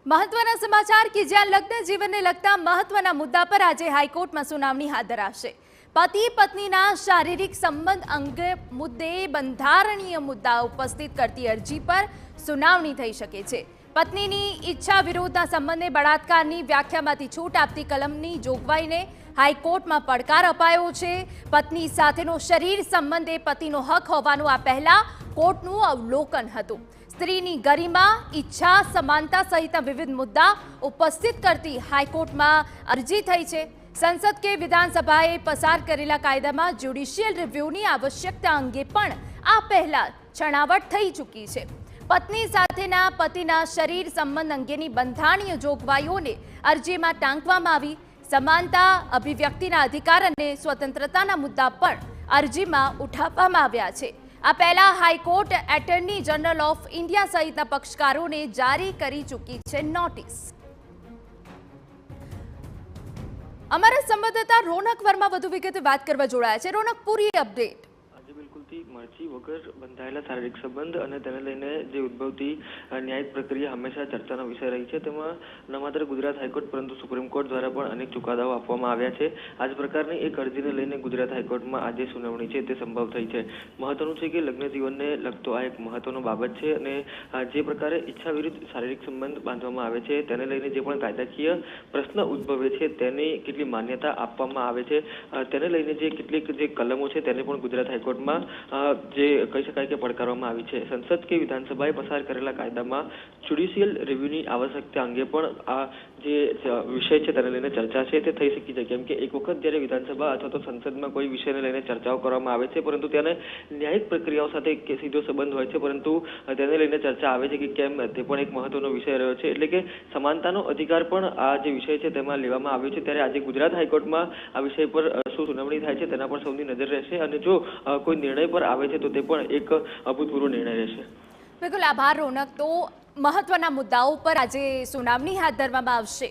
મહત્વના સમાચાર કે જ્યાં લગ્ન જીવનને લગતા મહત્વના મુદ્દા પર આજે હાઈકોર્ટમાં સુનાવણી હાથ ધરાશે। પતિ પત્નીના શારીરિક સંબંધ અંગે મુદ્દે બંધારણીય મુદ્દા ઉપસ્થિત કરતી અરજી પર સુનાવણી થઈ શકે છે। પત્નીની ઈચ્છા વિરુદ્ધના સંબંધને બળાત્કારની વ્યાખ્યામાંથી છૂટ આપતી કલમની જોગવાઈને હાઈકોર્ટમાં પડકાર અપાયો છે। પત્ની સાથેનો શરીર સંબંધ એ પતિનો હક હોવાનું આ પહેલા કોર્ટનું અવલોકન હતું। સ્ત્રીની ગરિમા, ઈચ્છા, સમાનતા સહિતના વિવિધ મુદ્દા ઉપસ્થિત કરતી હાઈકોર્ટમાં અરજી થઈ છે। સંસદ કે વિધાનસભાએ પસાર કરેલા કાયદામાં જ્યુડિશિયલ રિવ્યુની આવશ્યકતા અંગે પણ આ પહેલા છણાવટ થઈ ચૂકી છે। પત્ની સાથેના પતિના શરીર સંબંધ અંગેની બંધારણીય જોગવાઈઓને અરજીમાં ટાંકવામાં આવી। સમાનતા, અભિવ્યક્તિના અધિકાર અને સ્વતંત્રતાના મુદ્દા પણ અરજીમાં ઉઠાવવામાં આવ્યા છે। આ પહેલા high court attorney general of India સહિતના પક્ષકારોને જારી કરી ચૂકી છે નોટિસ। અમારા સંવાદદાતા રોનક વર્મા વધુ વિગતે વાત કરવા જોડાયા છે। રોનક, પૂરી અપડેટ। મરજી વગર બંધાયેલા શારીરિક સંબંધ અને તેને લઈને જે ઉદ્ભવતી ન્યાયિક પ્રક્રિયા હંમેશા ચર્ચાનો વિષય રહી છે। તેમાં ન માત્ર ગુજરાત હાઈકોર્ટ પરંતુ સુપ્રીમ કોર્ટ દ્વારા પણ અનેક ચુકાદાઓ આપવામાં આવ્યા છે। આ જ પ્રકારની એક અરજીને લઈને ગુજરાત હાઈકોર્ટમાં આજે સુનાવણી છે તે સંભવ થઈ છે। મહત્વનું છે કે લગ્ન જીવનને લગતો આ એક મહત્વનો બાબત છે અને જે પ્રકારે ઈચ્છા વિરુદ્ધ શારીરિક સંબંધ બાંધવામાં આવે છે તેને લઈને જે પણ કાયદાકીય પ્રશ્ન ઉદ્ભવે છે તેની કેટલી માન્યતા આપવામાં આવે છે તેને લઈને જે કેટલીક જે કલમો છે તેને પણ ગુજરાત હાઈકોર્ટમાં જે કહી શકાય કે પડકારવામાં આવી છે। સંસદ કે વિધાનસભાએ પસાર કરેલા કાયદામાં જ્યુડિશિયલ રિવ્યુની આવશ્યકતા અંગે પણ આ જે વિષય છે તેને લઈને ચર્ચા છે તે થઈ શકી છે, કેમ કે એક વખત જ્યારે વિધાનસભા અથવા તો સંસદમાં કોઈ વિષયને લઈને ચર્ચાઓ કરવામાં આવે છે પરંતુ તેને ન્યાયિક પ્રક્રિયાઓ સાથે સીધો સંબંધ હોય છે પરંતુ તેને લઈને ચર્ચા આવે છે કે કેમ તે પણ એક મહત્વનો વિષય રહ્યો છે। એટલે કે સમાનતાનો અધિકાર પણ આ જે વિષય છે તેમાં લેવામાં આવ્યો છે। ત્યારે આજે ગુજરાત હાઈકોર્ટમાં આ વિષય પર શું સુનાવણી થાય છે તેના પર સૌની નજર રહેશે અને જો કોઈ નિર્ણય પર આવે છે તો તે પણ એક અભૂતપૂર્વ નિર્ણય રહેશે। બિલકુલ, આભાર રોનક। તો મહત્વના મુદ્દાઓ પર આજે સુનાવણી હાથ ધરવામાં આવશે।